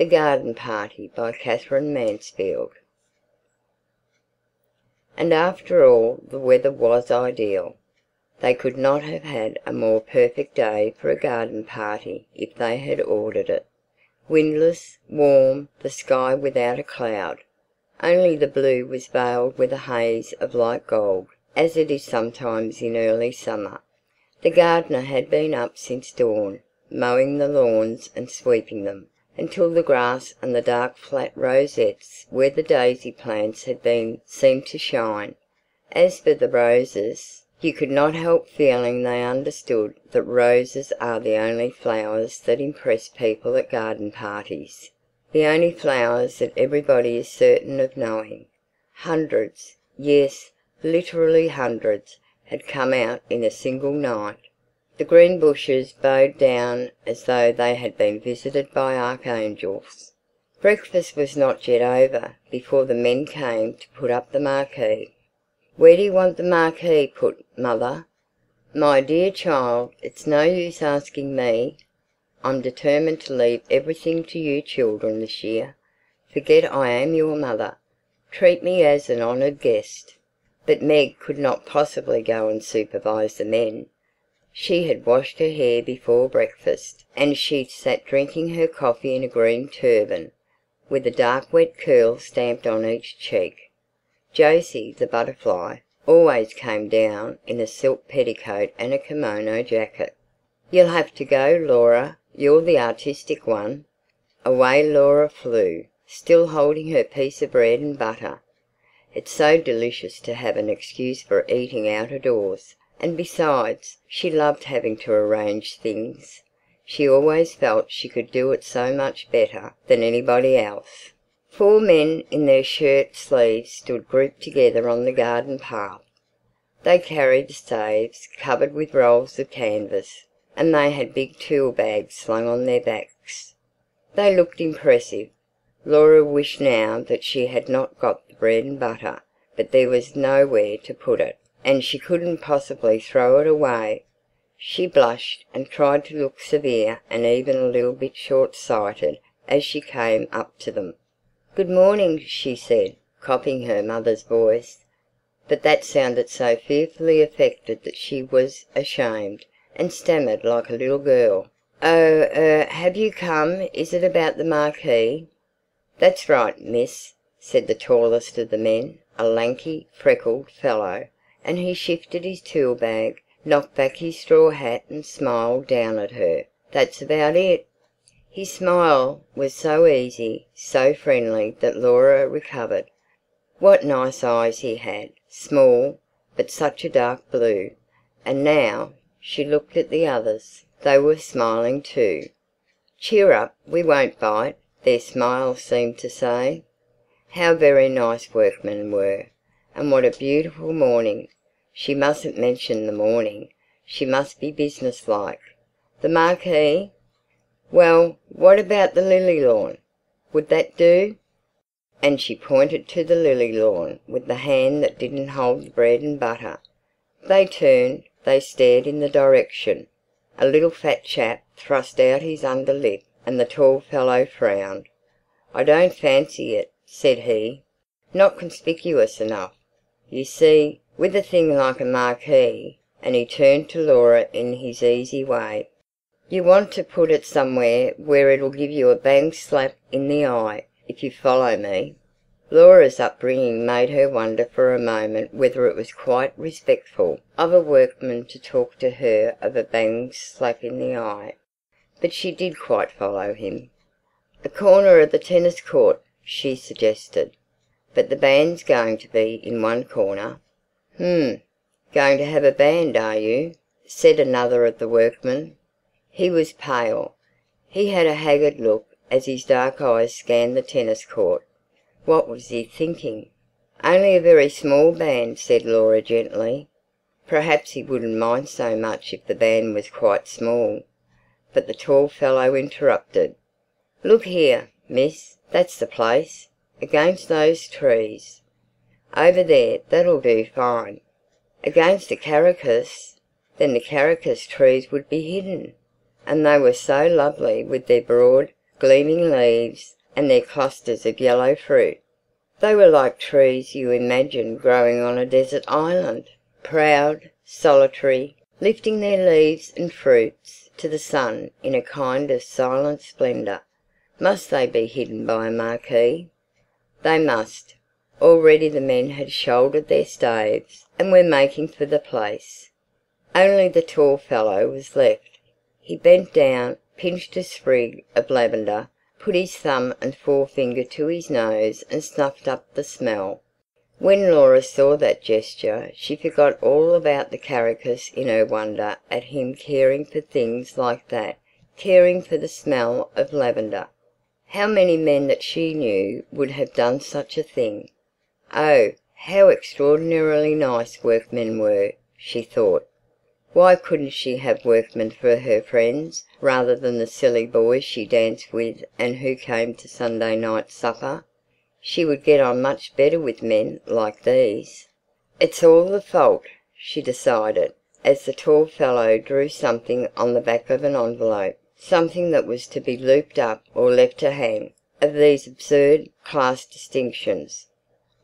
The Garden Party by Katherine Mansfield. And after all, the weather was ideal. They could not have had a more perfect day for a garden party if they had ordered it. Windless, warm, the sky without a cloud. Only the blue was veiled with a haze of light gold, as it is sometimes in early summer. The gardener had been up since dawn, mowing the lawns and sweeping them, until the grass and the dark flat rosettes where the daisy plants had been seemed to shine. As for the roses, you could not help feeling they understood that roses are the only flowers that impress people at garden parties, the only flowers that everybody is certain of knowing. Hundreds, yes, literally hundreds, had come out in a single night. The green bushes bowed down as though they had been visited by archangels. Breakfast was not yet over before the men came to put up the marquee. "Where do you want the marquee put, mother?" "My dear child, it's no use asking me. I'm determined to leave everything to you children this year. Forget I am your mother. Treat me as an honoured guest." But Meg could not possibly go and supervise the men. She had washed her hair before breakfast, and she sat drinking her coffee in a green turban, with a dark wet curl stamped on each cheek. Josie, the butterfly, always came down in a silk petticoat and a kimono jacket. "You'll have to go, Laura. You're the artistic one." Away Laura flew, still holding her piece of bread and butter. It's so delicious to have an excuse for eating out of doors. And besides, she loved having to arrange things. She always felt she could do it so much better than anybody else. 4 men in their shirt sleeves stood grouped together on the garden path. They carried staves covered with rolls of canvas, and they had big tool bags slung on their backs. They looked impressive. Laura wished now that she had not got the bread and butter, but there was nowhere to put it, and she couldn't possibly throw it away. She blushed and tried to look severe and even a little bit short-sighted as she came up to them. "Good morning," she said, copying her mother's voice, but that sounded so fearfully affected that she was ashamed, and stammered like a little girl. "Oh, have you come? Is it about the marquee?" "That's right, miss," said the tallest of the men, a lanky, freckled fellow, and he shifted his tool bag, knocked back his straw hat and smiled down at her. "That's about it." His smile was so easy, so friendly that Laura recovered. What nice eyes he had, small, but such a dark blue. And now she looked at the others. They were smiling too. "Cheer up, we won't bite," their smiles seemed to say. How very nice workmen were, and what a beautiful morning. She mustn't mention the morning. She must be businesslike. The marquee? Well, what about the lily lawn? Would that do? And she pointed to the lily lawn with the hand that didn't hold the bread and butter. They turned, they stared in the direction. A little fat chap thrust out his under lip, and the tall fellow frowned. "I don't fancy it," said he. "Not conspicuous enough. You see, with a thing like a marquee," and he turned to Laura in his easy way, "you want to put it somewhere where it'll give you a bang slap in the eye, if you follow me." Laura's upbringing made her wonder for a moment whether it was quite respectful of a workman to talk to her of a bang slap in the eye. But she did quite follow him. "A corner of the tennis court," she suggested. "But the band's going to be in one corner." Going to have a band, are you?" said another of the workmen. He was pale. He had a haggard look as his dark eyes scanned the tennis court. What was he thinking? "Only a very small band," said Laura gently. Perhaps he wouldn't mind so much if the band was quite small. But the tall fellow interrupted. "Look here, miss, that's the place, against those trees. Over there, that'll do fine." Against the caracas? Then the caracas trees would be hidden. And they were so lovely with their broad, gleaming leaves, and their clusters of yellow fruit. They were like trees you imagine growing on a desert island, proud, solitary, lifting their leaves and fruits to the sun in a kind of silent splendour. Must they be hidden by a marquee? They must. Already the men had shouldered their staves and were making for the place. Only the tall fellow was left. He bent down, pinched a sprig of lavender, put his thumb and forefinger to his nose and snuffed up the smell. When Laura saw that gesture, she forgot all about the carcass in her wonder at him caring for things like that, caring for the smell of lavender. How many men that she knew would have done such a thing? Oh, how extraordinarily nice workmen were, she thought. Why couldn't she have workmen for her friends, rather than the silly boys she danced with and who came to Sunday night supper? She would get on much better with men like these. It's all the fault, she decided, as the tall fellow drew something on the back of an envelope, something that was to be looped up or left to hang, of these absurd class distinctions.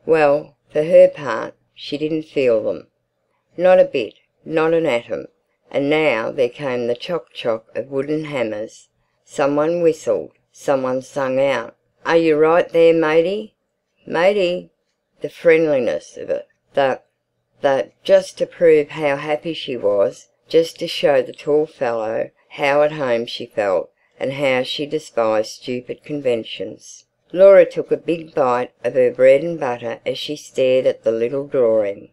Well, for her part, she didn't feel them. Not a bit, not an atom. And now there came the chock-chock of wooden hammers. Someone whistled. Someone sang out, "Are you right there, matey? Matey!" The friendliness of it, just to prove how happy she was, just to show the tall fellow how at home she felt and how she despised stupid conventions. Laura took a big bite of her bread and butter as she stared at the little drawing.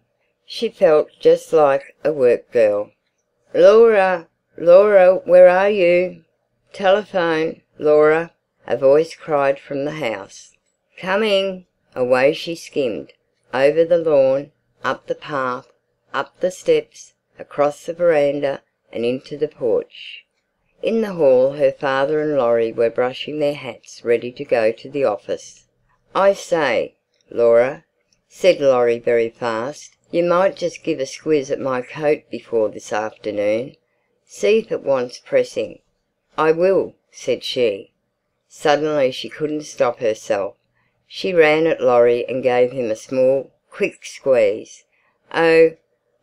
She felt just like a work girl. "Laura! Laura, where are you?" "Telephone, Laura," a voice cried from the house. "Coming!" Away she skimmed, over the lawn, up the path, up the steps, across the veranda and into the porch. In the hall her father and Laurie were brushing their hats ready to go to the office. "I say, Laura," said Laurie very fast, "you might just give a squiz at my coat before this afternoon. See if it wants pressing." "I will," said she. Suddenly she couldn't stop herself. She ran at Laurie and gave him a small, quick squeeze. "Oh,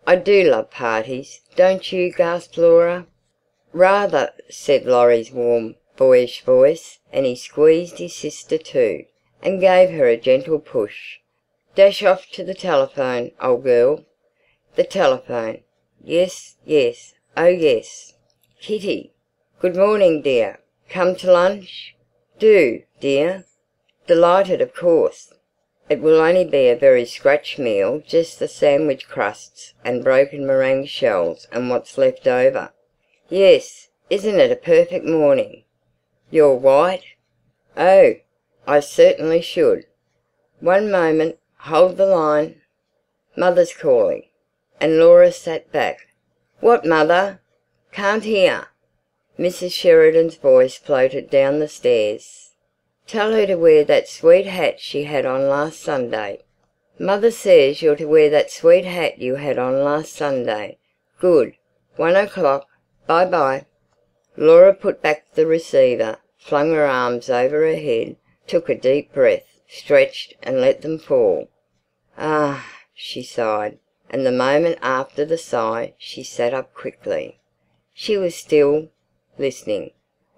I do love parties, don't you?" gasped Laura. "Rather," said Laurie's warm, boyish voice, and he squeezed his sister too, and gave her a gentle push. "Dash off to the telephone, old girl." The telephone. Yes, yes, oh yes. Kitty. "Good morning, dear. Come to lunch?" "Do, dear." "Delighted, of course. It will only be a very scratch meal, just the sandwich crusts and broken meringue shells and what's left over." "Yes, isn't it a perfect morning?" "You're white?" "Oh, I certainly should. One moment, hold the line. Mother's calling." And Laura sat back. "What, mother?" "Can't hear." Mrs. Sheridan's voice floated down the stairs. "Tell her to wear that sweet hat she had on last Sunday." "Mother says you're to wear that sweet hat you had on last Sunday." "Good. 1 o'clock. Bye-bye." Laura put back the receiver, flung her arms over her head, took a deep breath, stretched and let them fall. "Ah," she sighed, and the moment after the sigh she sat up quickly. She was still, listening.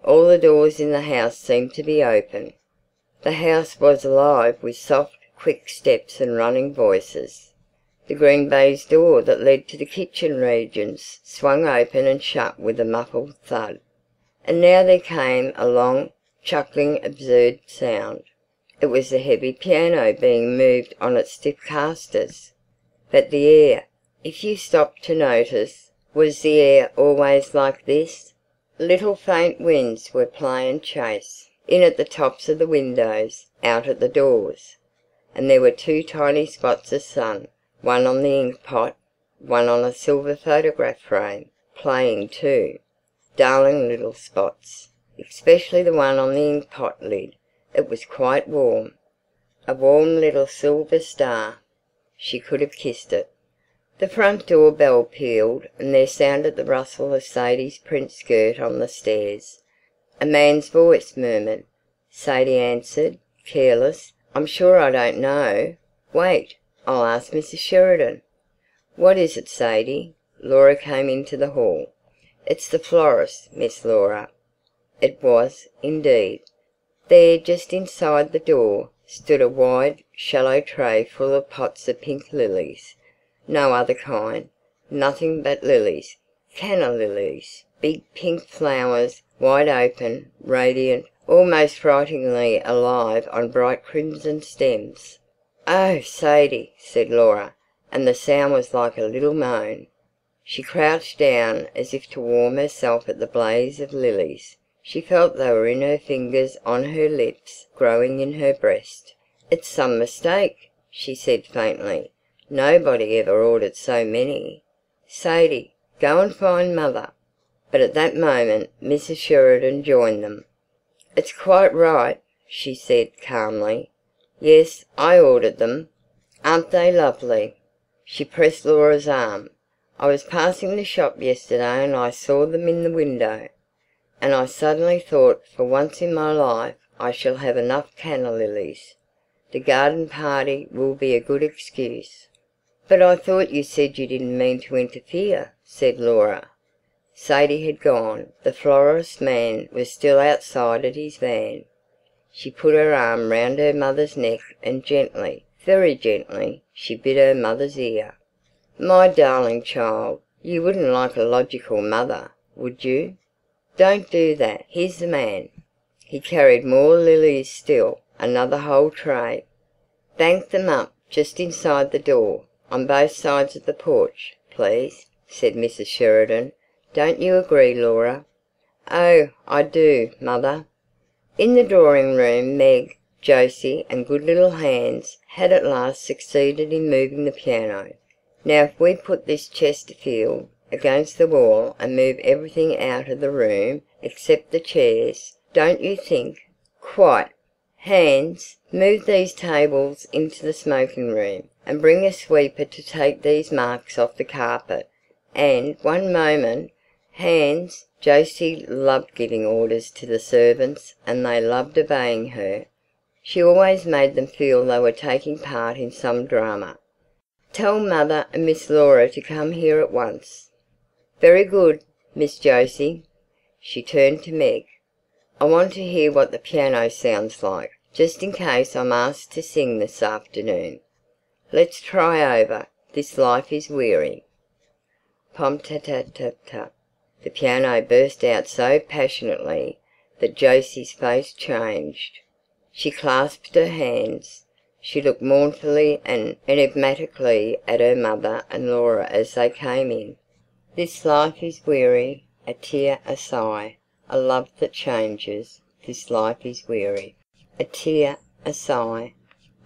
All the doors in the house seemed to be open. The house was alive with soft, quick steps and running voices. The green baize door that led to the kitchen regions swung open and shut with a muffled thud. And now there came a long, chuckling, absurd sound. It was the heavy piano being moved on its stiff casters. But the air, if you stopped to notice, was the air always like this? Little faint winds were playing chase, in at the tops of the windows, out at the doors. And there were 2 tiny spots of sun, one on the ink pot, one on a silver photograph frame, playing too. Darling little spots, especially the one on the ink pot lid. It was quite warm. A warm little silver star. She could have kissed it. The front door bell pealed, and there sounded the rustle of Sadie's print skirt on the stairs. A man's voice murmured, Sadie answered, careless. "I'm sure I don't know. Wait, I'll ask Mrs. Sheridan." "What is it, Sadie?" Laura came into the hall. "It's the florist, Miss Laura." It was, indeed. There, just inside the door, stood a wide, shallow tray full of pots of pink lilies. No other kind. Nothing but lilies. Canna lilies. Big pink flowers, wide open, radiant, almost frighteningly alive on bright crimson stems. "Oh, Sadie," said Laura, and the sound was like a little moan. She crouched down as if to warm herself at the blaze of lilies. She felt they were in her fingers, on her lips, growing in her breast. "It's some mistake," she said faintly. "Nobody ever ordered so many. Sadie, go and find mother." But at that moment Mrs. Sheridan joined them. "It's quite right," she said calmly. "Yes, I ordered them. Aren't they lovely?" She pressed Laura's arm. "I was passing the shop yesterday and I saw them in the window. And I suddenly thought for once in my life I shall have enough canna lilies. The garden party will be a good excuse." "But I thought you said you didn't mean to interfere," said Laura. Sadie had gone. The florist's man was still outside at his van. She put her arm round her mother's neck and gently, very gently, she bit her mother's ear. "My darling child, you wouldn't like a logical mother, would you? Don't do that. Here's the man." He carried more lilies still, another whole tray. "Bank them up just inside the door, on both sides of the porch, please," said Mrs. Sheridan. "Don't you agree, Laura?" "Oh, I do, mother." In the drawing-room Meg, Jose and good little Hans had at last succeeded in moving the piano. "Now if we put this Chesterfield against the wall and move everything out of the room except the chairs, don't you think—" "Quite. Hans, move these tables into the smoking room and bring a sweeper to take these marks off the carpet. And one moment, Hans." Jose loved giving orders to the servants and they loved obeying her. She always made them feel they were taking part in some drama. "Tell mother and Miss Laura to come here at once." "Very good, Miss Jose." She turned to Meg. "I want to hear what the piano sounds like, just in case I'm asked to sing this afternoon. Let's try over 'This Life is Weary.'" Pom-ta-ta-ta-ta. The piano burst out so passionately that Josie's face changed. She clasped her hands. She looked mournfully and enigmatically at her mother and Laura as they came in. "This life is weary, a tear, a sigh, a love that changes. This life is weary, a tear, a sigh,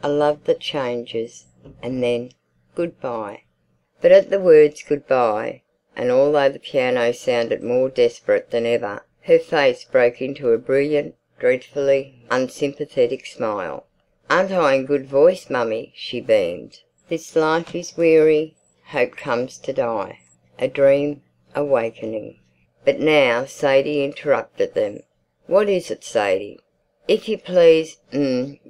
a love that changes, and then goodbye." But at the words goodbye, and although the piano sounded more desperate than ever, her face broke into a brilliant, dreadfully unsympathetic smile. "Aren't I in good voice, mummy?" she beamed. "This life is weary, hope comes to die, a dream, awakening." But now Sadie interrupted them. "What is it, Sadie?" "If you please,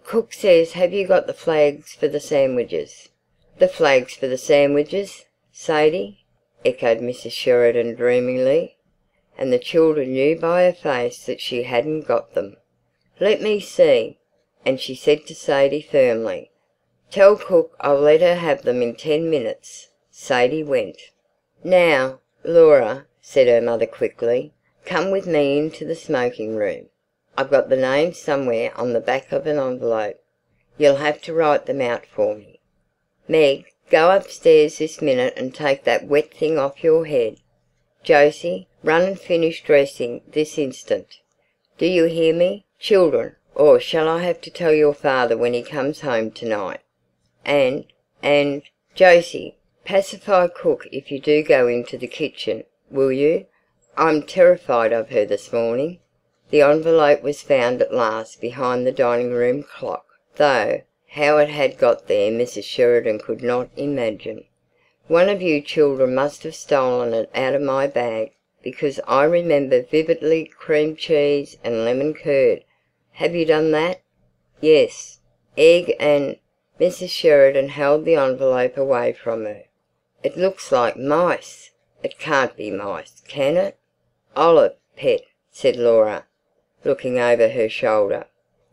cook says have you got the flags for the sandwiches?" "The flags for the sandwiches, Sadie?" echoed Mrs. Sheridan dreamily, and the children knew by her face that she hadn't got them. "Let me see." And she said to Sadie firmly, "Tell cook I'll let her have them in 10 minutes." Sadie went. "Now, Laura," said her mother quickly, "come with me into the smoking room. I've got the names somewhere on the back of an envelope. You'll have to write them out for me. Meg, go upstairs this minute and take that wet thing off your head. Jose, run and finish dressing this instant. Do you hear me, children? Or shall I have to tell your father when he comes home tonight? And, Jose, pacify cook if you do go into the kitchen, will you? I'm terrified of her this morning." The envelope was found at last behind the dining-room clock, though how it had got there Mrs. Sheridan could not imagine. "One of you children must have stolen it out of my bag, because I remember vividly cream cheese and lemon curd. Have you done that?" "Yes. Egg and—" Mrs. Sheridan held the envelope away from her. "It looks like mice. It can't be mice, can it?" "Olive, pet," said Laura, looking over her shoulder.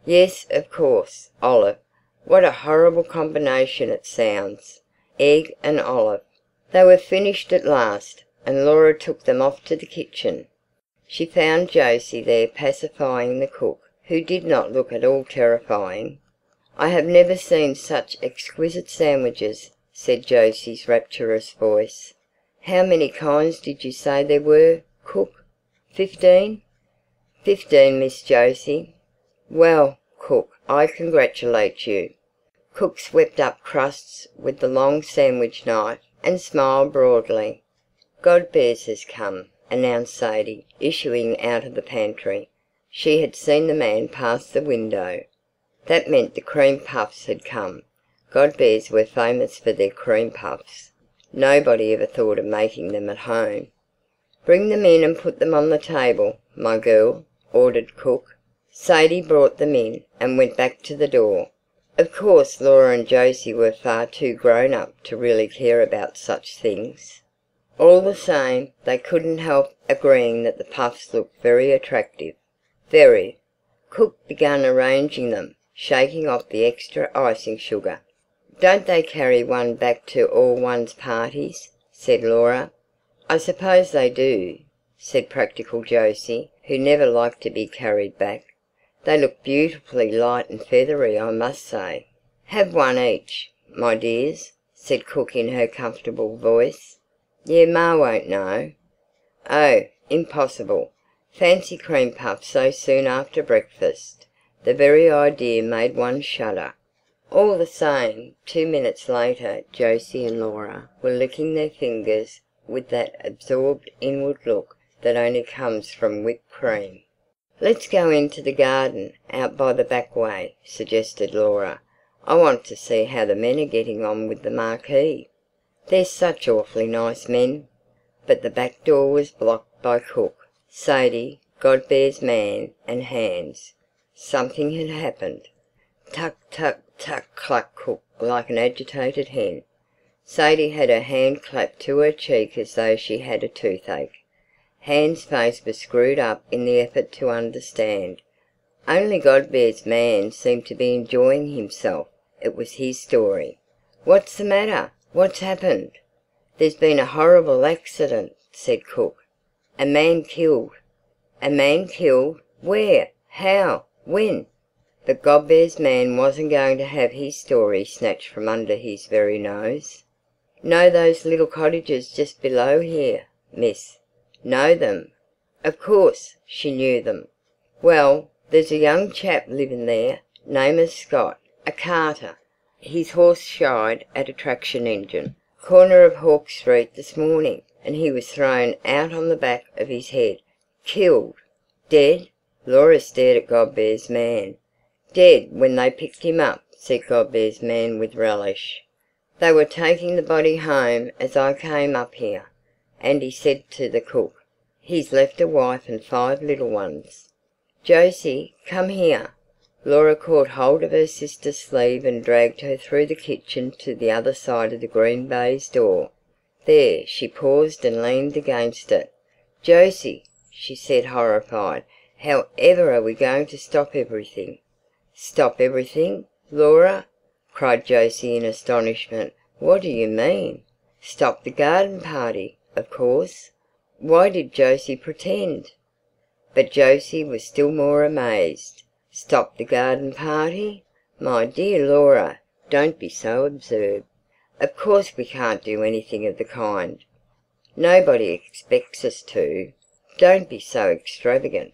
"Yes, of course, olive. What a horrible combination it sounds. Egg and olive." They were finished at last, and Laura took them off to the kitchen. She found Jose there pacifying the cook, who did not look at all terrifying. "I have never seen such exquisite sandwiches," said Josie's rapturous voice. "How many kinds did you say there were, cook? 15?" "15, Miss Josie." "Well, cook, I congratulate you." Cook swept up crusts with the long sandwich knife and smiled broadly. "Godber's has come," announced Sadie, issuing out of the pantry. She had seen the man pass the window. That meant the cream puffs had come. Godber's were famous for their cream puffs. Nobody ever thought of making them at home. "Bring them in and put them on the table, my girl," ordered cook. Sadie brought them in and went back to the door. Of course Laura and Josie were far too grown up to really care about such things. All the same, they couldn't help agreeing that the puffs looked very attractive. Very. Cook began arranging them, shaking off the extra icing sugar. "Don't they carry one back to all one's parties?" said Laura. "I suppose they do," said practical Josie, who never liked to be carried back. "They look beautifully light and feathery, I must say." "Have one each, my dears," said cook in her comfortable voice. "Yeah, Ma won't know." "Oh, impossible. Fancy cream puffs so soon after breakfast." The very idea made one shudder. All the same, 2 minutes later Josie and Laura were licking their fingers with that absorbed inward look that only comes from whipped cream. "Let's go into the garden out by the back way," suggested Laura. "I want to see how the men are getting on with the marquee. They're such awfully nice men." But the back door was blocked by cook, Sadie, Godber's man and Hans. Something had happened. "Tuck, tuck, tuck," clucked cook like an agitated hen. Sadie had her hand clapped to her cheek as though she had a toothache. Hans' face was screwed up in the effort to understand. Only Godber's man seemed to be enjoying himself. It was his story. "What's the matter? What's happened?" "There's been a horrible accident," said cook. "A man killed." "A man killed? Where? How? When?" But Godber's man wasn't going to have his story snatched from under his very nose. "Know those little cottages just below here, miss?" Know them? Of course she knew them. "Well, there's a young chap living there, name is Scott, a carter. His horse shied at a traction engine, corner of Hawke Street this morning, and he was thrown out on the back of his head. Killed." "Dead?" Laura stared at Godber's man. "Dead when they picked him up," said Godber's man with relish. "They were taking the body home as I came up here, and he said to the cook, 'He's left a wife and 5 little ones.'" "Josie, come here." Laura caught hold of her sister's sleeve and dragged her through the kitchen to the other side of the green baize door. There she paused and leaned against it. "Josie," she said, horrified, "how ever are we going to stop everything?" "Stop everything, Laura?" cried Josie in astonishment. "What do you mean?" "Stop the garden party, of course." Why did Josie pretend? But Josie was still more amazed. "Stop the garden party? My dear Laura, don't be so absurd. Of course we can't do anything of the kind. Nobody expects us to. Don't be so extravagant."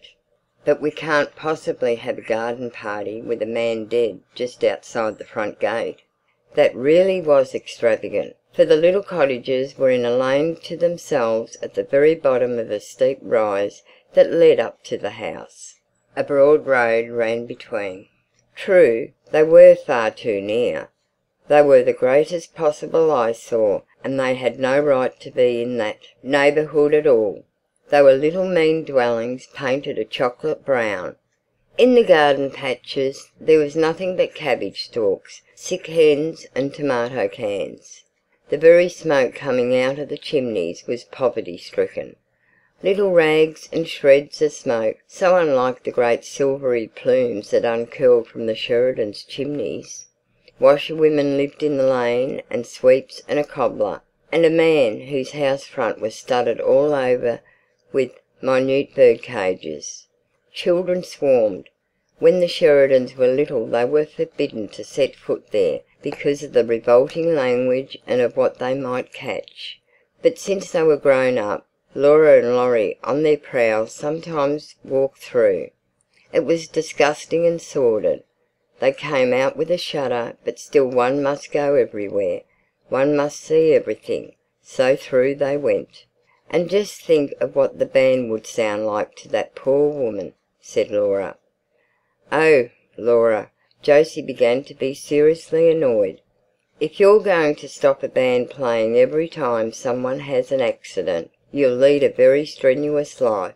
"But we can't possibly have a garden party with a man dead just outside the front gate." That really was extravagant, for the little cottages were in a lane to themselves at the very bottom of a steep rise that led up to the house. A broad road ran between. True, they were far too near. They were the greatest possible eyesore, and they had no right to be in that neighbourhood at all. They were little mean dwellings painted a chocolate brown. In the garden patches there was nothing but cabbage stalks, sick hens and tomato cans. The very smoke coming out of the chimneys was poverty-stricken. Little rags and shreds of smoke, so unlike the great silvery plumes that uncurled from the Sheridans' chimneys. Washerwomen lived in the lane, and sweeps and a cobbler, and a man whose house front was studded all over with minute bird cages. Children swarmed. When the Sheridans were little they were forbidden to set foot there because of the revolting language and of what they might catch. But since they were grown up, Laura and Laurie on their prowls sometimes walked through. It was disgusting and sordid. They came out with a shudder, but still one must go everywhere. One must see everything. So through they went. "And just think of what the band would sound like to that poor woman," said Laura. "Oh, Laura," Josie began to be seriously annoyed. "If you're going to stop a band playing every time someone has an accident, you'll lead a very strenuous life.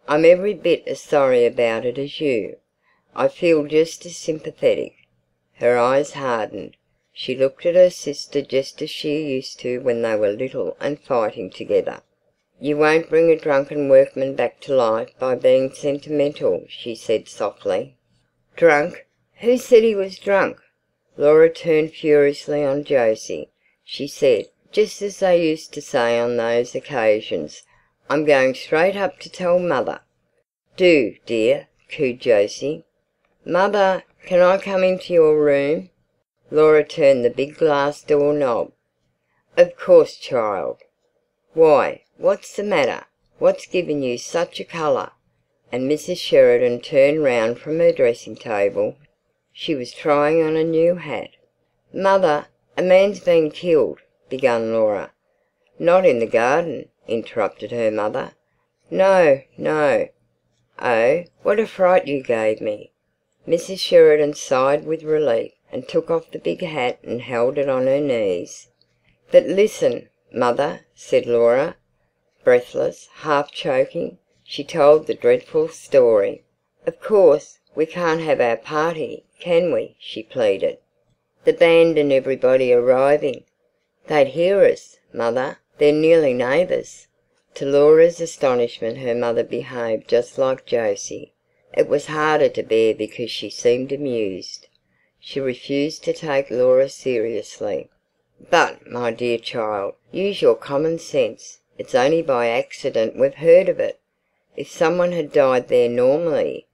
I'm every bit as sorry about it as you. I feel just as sympathetic." Her eyes hardened. She looked at her sister just as she used to when they were little and fighting together. "You won't bring a drunken workman back to life by being sentimental," she said softly. "Drunk? Who said he was drunk?" Laura turned furiously on Josie. She said, just as they used to say on those occasions, "I'm going straight up to tell Mother." "Do, dear," cooed Josie. "Mother, can I come into your room?" Laura turned the big glass door knob. "Of course, child. Why, what's the matter? What's given you such a colour?" And Mrs. Sheridan turned round from her dressing-table. She was trying on a new hat. "Mother, a man's been killed," began Laura. "Not in the garden," interrupted her mother. "No, no." "Oh, what a fright you gave me!" Mrs. Sheridan sighed with relief and took off the big hat and held it on her knees. "But listen, Mother," said Laura, breathless, half choking. She told the dreadful story. "Of course, we can't have our party, can we?" she pleaded. "The band and everybody arriving. They'd hear us, Mother. They're nearly neighbours." To Laura's astonishment her mother behaved just like Josie. It was harder to bear because she seemed amused. She refused to take Laura seriously. "But, my dear child, use your common sense. It's only by accident we've heard of it. If someone had died there normally,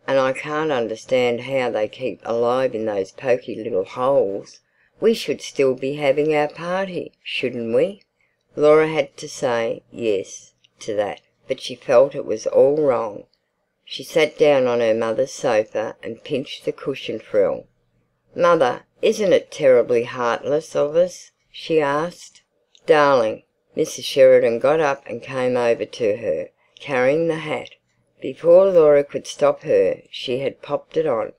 and I can't understand how they keep alive in those poky little holes, we should still be having our party, shouldn't we?" Laura had to say yes to that, but she felt it was all wrong. She sat down on her mother's sofa and pinched the cushion frill. "Mother, isn't it terribly heartless of us?" she asked. "Darling," Mrs. Sheridan got up and came over to her, carrying the hat. Before Laura could stop her, she had popped it on.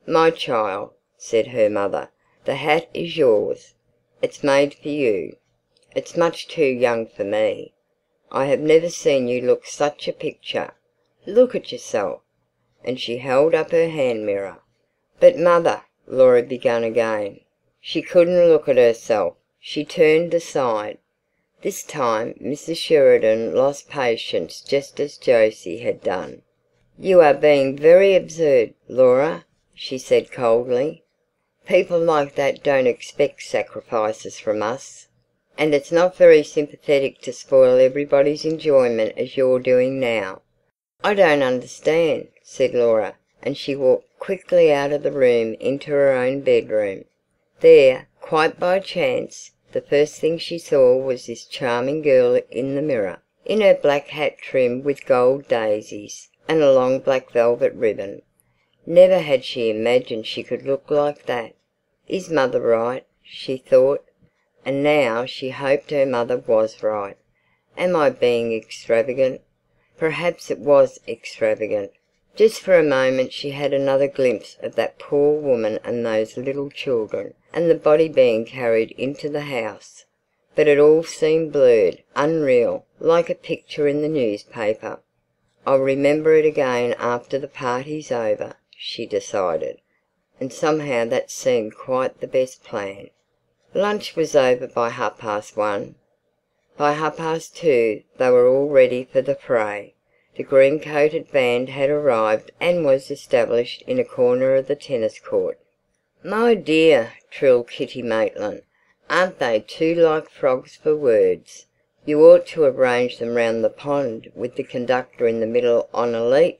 "My child," said her mother, "the hat is yours. It's made for you. It's much too young for me. I have never seen you look such a picture. Look at yourself." And she held up her hand mirror. "But Mother," Laura began again. She couldn't look at herself. She turned aside. This time Mrs. Sheridan lost patience just as Josie had done. "You are being very absurd, Laura," she said coldly. "People like that don't expect sacrifices from us. And it's not very sympathetic to spoil everybody's enjoyment as you're doing now." "I don't understand," said Laura, and she walked quickly out of the room into her own bedroom. There, quite by chance, the first thing she saw was this charming girl in the mirror, in her black hat trimmed with gold daisies, and a long black velvet ribbon. Never had she imagined she could look like that. "Is Mother right?" she thought. And now she hoped her mother was right. "Am I being extravagant?" Perhaps it was extravagant. Just for a moment she had another glimpse of that poor woman and those little children, and the body being carried into the house. But it all seemed blurred, unreal, like a picture in the newspaper. "I'll remember it again after the party's over," she decided, and somehow that seemed quite the best plan. Lunch was over by 1:30. By 2:30 they were all ready for the fray. The green-coated band had arrived and was established in a corner of the tennis court. "My dear," trilled Kitty Maitland, "aren't they too like frogs for words? You ought to have ranged them round the pond with the conductor in the middle on a leaf."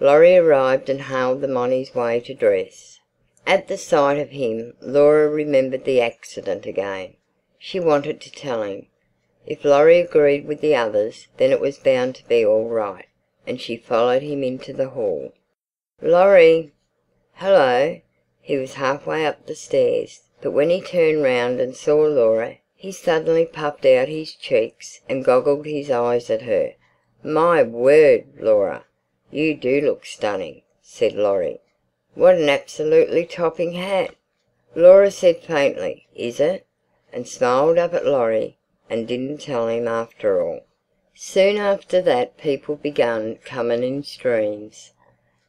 Laurie arrived and hailed them on his way to dress. At the sight of him, Laura remembered the accident again. She wanted to tell him. If Laurie agreed with the others, then it was bound to be all right, and she followed him into the hall. "Laurie!" "Hello!" He was halfway up the stairs, but when he turned round and saw Laura, he suddenly puffed out his cheeks and goggled his eyes at her. "My word, Laura, you do look stunning," said Laurie. "What an absolutely topping hat!" Laura said faintly, "Is it?" and smiled up at Laurie, and didn't tell him after all. Soon after that people began coming in streams.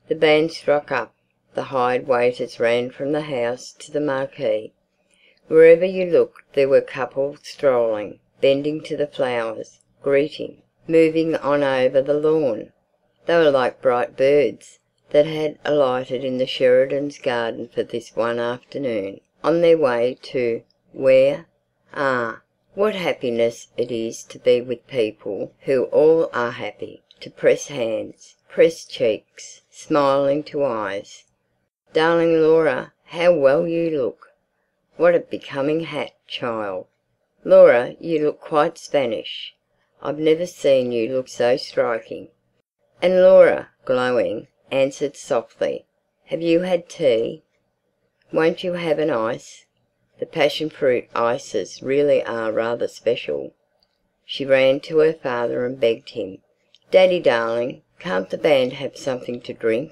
The band struck up. The hired waiters ran from the house to the marquee. Wherever you looked there were couples strolling, bending to the flowers, greeting, moving on over the lawn. They were like bright birds that had alighted in the Sheridans' garden for this one afternoon, on their way to where? Ah, what happiness it is to be with people who all are happy, to press hands, press cheeks, smile into eyes. "Darling Laura, how well you look! What a becoming hat, child! Laura, you look quite Spanish. I've never seen you look so striking." And Laura, glowing, answered softly, "Have you had tea? Won't you have an ice? The passion fruit ices really are rather special." She ran to her father and begged him, "Daddy darling, can't the band have something to drink?"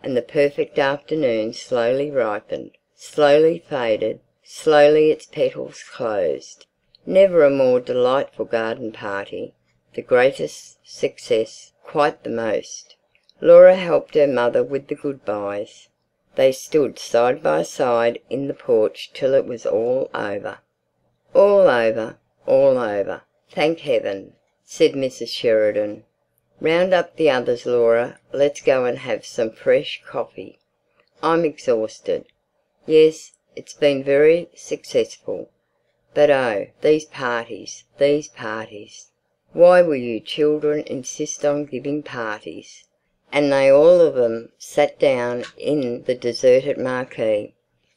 And the perfect afternoon slowly ripened, slowly faded, slowly its petals closed. Never a more delightful garden party. The greatest success, quite the most. Laura helped her mother with the goodbyes. They stood side by side in the porch till it was all over. "All over, all over, thank heaven," said Mrs. Sheridan. "Round up the others, Laura. Let's go and have some fresh coffee. I'm exhausted. Yes, it's been very successful. But oh, these parties, these parties! Why will you children insist on giving parties?" And they all of them sat down in the deserted marquee.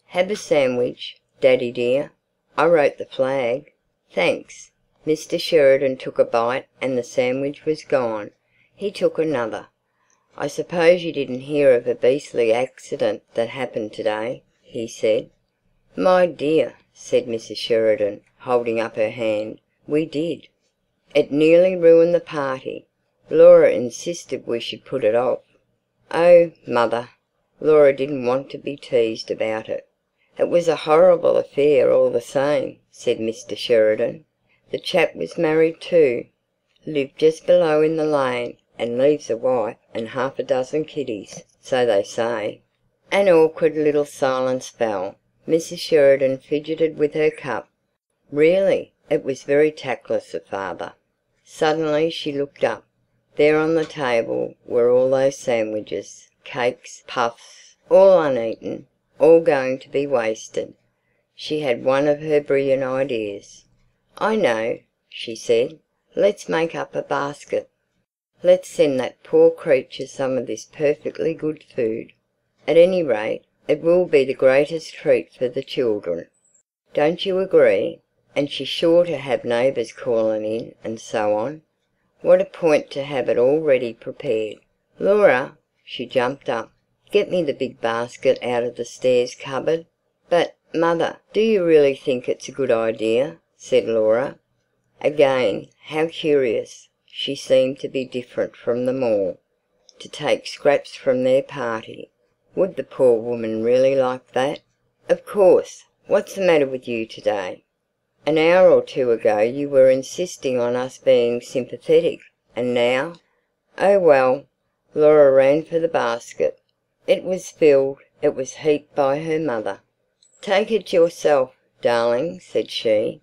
"Have a sandwich, Daddy dear. I wrote the flag." "Thanks." Mr. Sheridan took a bite and the sandwich was gone. He took another. "I suppose you didn't hear of a beastly accident that happened today," he said. "My dear," said Mrs. Sheridan, holding up her hand, "we did. It nearly ruined the party. Laura insisted we should put it off." "Oh, mother!" Laura didn't want to be teased about it. "It was a horrible affair all the same," said Mr. Sheridan. "The chap was married too. Lived just below in the lane, and leaves a wife and half a dozen kiddies, so they say." An awkward little silence fell. Mrs. Sheridan fidgeted with her cup. Really, it was very tactless of father. Suddenly she looked up. There on the table were all those sandwiches, cakes, puffs, all uneaten, all going to be wasted. She had one of her brilliant ideas. "I know," she said. "Let's make up a basket. Let's send that poor creature some of this perfectly good food. At any rate, it will be the greatest treat for the children. Don't you agree? And she's sure to have neighbours calling in, and so on. What a point to have it all ready prepared. Laura," she jumped up, "get me the big basket out of the stairs cupboard." "But, mother, do you really think it's a good idea?" said Laura. Again, how curious. She seemed to be different from them all. To take scraps from their party. Would the poor woman really like that? "Of course. What's the matter with you today? An hour or two ago you were insisting on us being sympathetic, and now—" "Oh well." Laura ran for the basket. It was filled. It was heaped by her mother. "Take it yourself, darling," said she.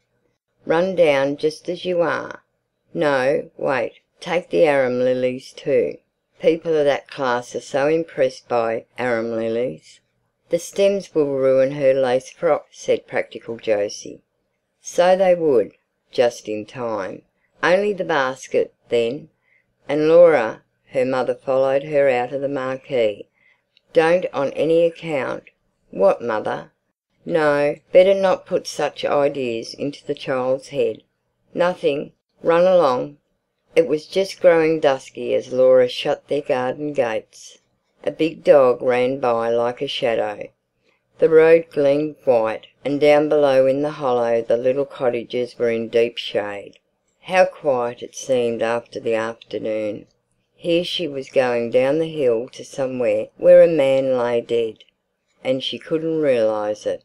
"Run down just as you are. No, wait, take the arum lilies too. People of that class are so impressed by arum lilies." "The stems will ruin her lace frock," said practical Jose. So they would, just in time. "Only the basket, then." And Laura, her mother followed her out of the marquee. "Don't on any account." "What, mother?" "No, better not put such ideas into the child's head." "Nothing. Run along." It was just growing dusky as Laura shut their garden gates. A big dog ran by like a shadow. The road gleamed white, and down below in the hollow the little cottages were in deep shade. How quiet it seemed after the afternoon. Here she was going down the hill to somewhere where a man lay dead, and she couldn't realise it.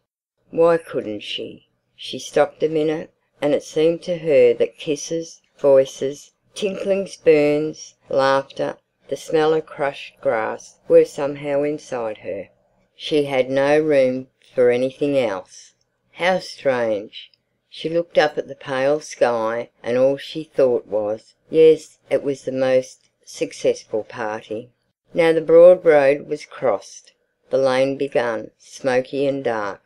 Why couldn't she? She stopped a minute, and it seemed to her that kisses, voices, tinkling spoons, laughter, the smell of crushed grass were somehow inside her. She had no room for anything else. How strange! She looked up at the pale sky, and all she thought was, yes, it was the most successful party. Now the broad road was crossed. The lane began, smoky and dark.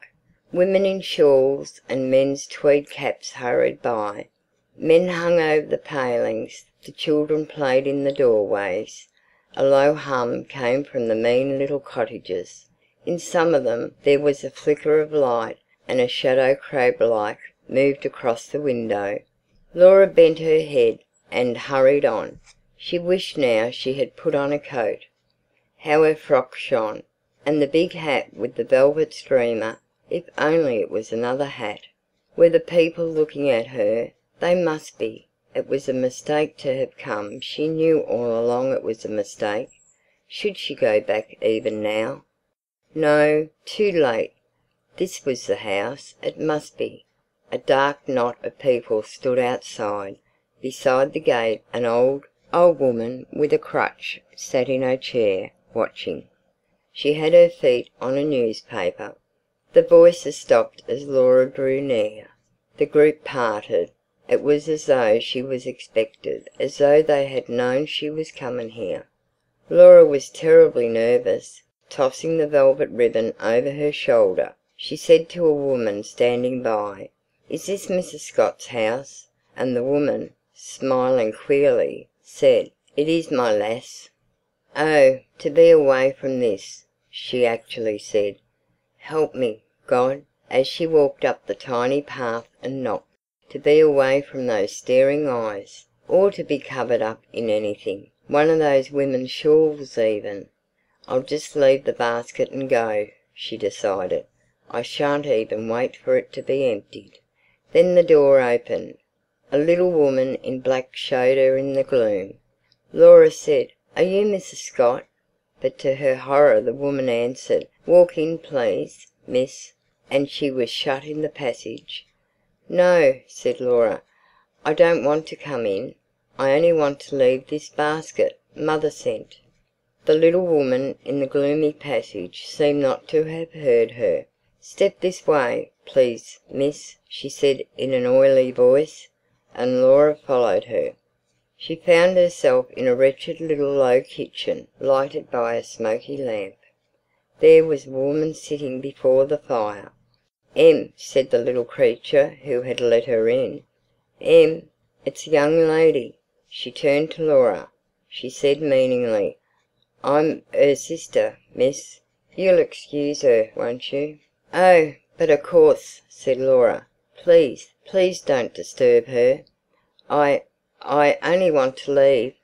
Women in shawls and men's tweed caps hurried by. Men hung over the palings, the children played in the doorways. A low hum came from the mean little cottages. In some of them there was a flicker of light, and a shadow crab-like moved across the window. Laura bent her head and hurried on. She wished now she had put on a coat. How her frock shone! And the big hat with the velvet streamer, if only it was another hat. Were the people looking at her? They must be. It was a mistake to have come. She knew all along it was a mistake. Should she go back even now? No, too late. This was the house. It must be. A dark knot of people stood outside. Beside the gate an old woman with a crutch sat in her chair, watching. She had her feet on a newspaper. The voices stopped as Laura drew near. The group parted. It was as though she was expected, as though they had known she was coming here. Laura was terribly nervous. Tossing the velvet ribbon over her shoulder, she said to a woman standing by, "Is this Mrs. Scott's house?" And the woman, smiling queerly, said, "It is, my lass." "Oh, to be away from this," she actually said. "Help me, God," as she walked up the tiny path and knocked. To be away from those staring eyes, or to be covered up in anything, one of those women's shawls even. "I'll just leave the basket and go," she decided. "I shan't even wait for it to be emptied." Then the door opened. A little woman in black showed her in the gloom. Laura said, "Are you Mrs. Scott?" But to her horror the woman answered, "Walk in, please, miss," and she was shut in the passage. "No," said Laura, "I don't want to come in. I only want to leave this basket Mother sent." The little woman in the gloomy passage seemed not to have heard her. "Step this way, please, miss," she said in an oily voice, and Laura followed her. She found herself in a wretched little low kitchen, lighted by a smoky lamp. There was a woman sitting before the fire. "Em," said the little creature who had let her in. "Em, it's a young lady." She turned to Laura. She said meaningly, "I'm her sister, miss. You'll excuse her, won't you?" "Oh, but of course," said Laura. "Please, please don't disturb her. I only want to leave."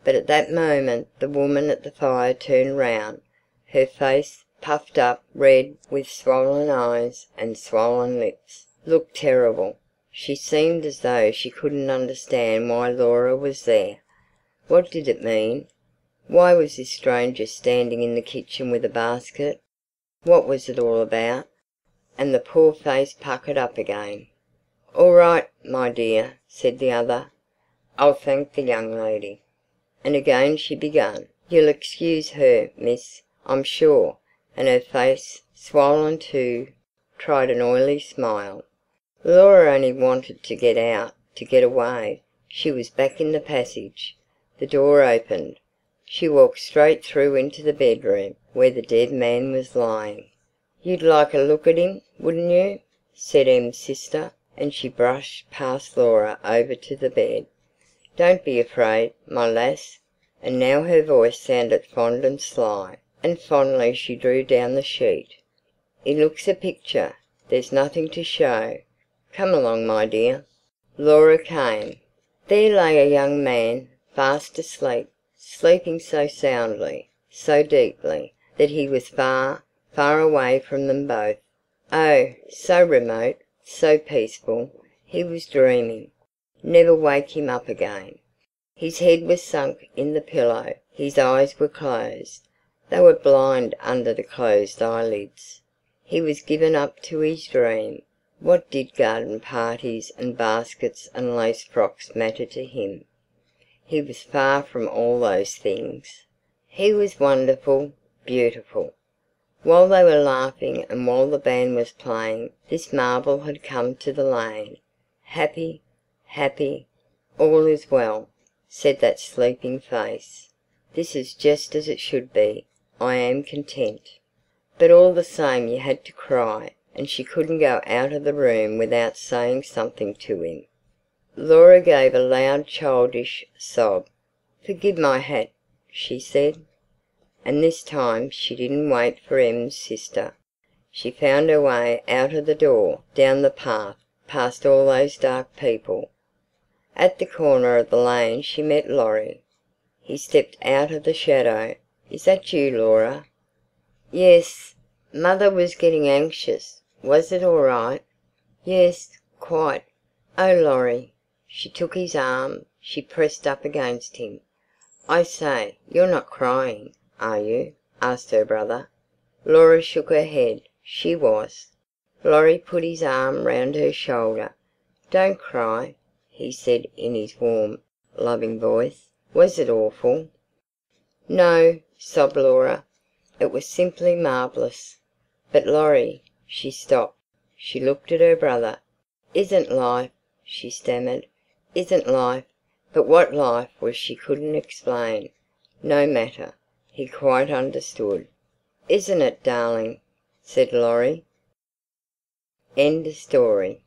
But at that moment the woman at the fire turned round. Her face, puffed up, red, with swollen eyes and swollen lips, looked terrible. She seemed as though she couldn't understand why Laura was there. What did it mean? Why was this stranger standing in the kitchen with a basket? What was it all about? And the poor face puckered up again. "All right, my dear," said the other. "I'll thank the young lady." And again she began, "You'll excuse her, miss. I'm sure," and her face, swollen too, tried an oily smile. Laura only wanted to get out, to get away. She was back in the passage. The door opened. She walked straight through into the bedroom, where the dead man was lying. "You'd like a look at him, wouldn't you?" said Em's sister, and she brushed past Laura over to the bed. "Don't be afraid, my lass." And now her voice sounded fond and sly, and fondly she drew down the sheet. "He looks a picture. There's nothing to show. Come along, my dear." Laura came. There lay a young man, fast asleep, sleeping so soundly, so deeply, that he was far, far away from them both. Oh, so remote, so peaceful. He was dreaming. Never wake him up again. His head was sunk in the pillow. His eyes were closed. They were blind under the closed eyelids. He was given up to his dream. What did garden parties and baskets and lace frocks matter to him? He was far from all those things. He was wonderful, beautiful. While they were laughing and while the band was playing, this marvel had come to the lane. "Happy, happy, all is well," said that sleeping face. "This is just as it should be. I am content." But all the same you had to cry, and she couldn't go out of the room without saying something to him. Laura gave a loud childish sob. "Forgive my hat," she said. And this time she didn't wait for Em's sister. She found her way out of the door, down the path, past all those dark people. At the corner of the lane she met Laurie. He stepped out of the shadow. "Is that you, Laura?" "Yes. Mother was getting anxious. Was it all right?" "Yes, quite. Oh, Laurie!" She took his arm. She pressed up against him. "I say, you're not crying, are you?" asked her brother. Laura shook her head. She was. Laurie put his arm round her shoulder. "Don't cry," he said in his warm, loving voice. "Was it awful?" "No," sobbed Laura. "It was simply marvellous." "But Laurie—" She stopped. She looked at her brother. "Isn't life—" she stammered. "Isn't life—" But what life was she couldn't explain. No matter. He quite understood. "Isn't it, darling?" said Laurie. End of story.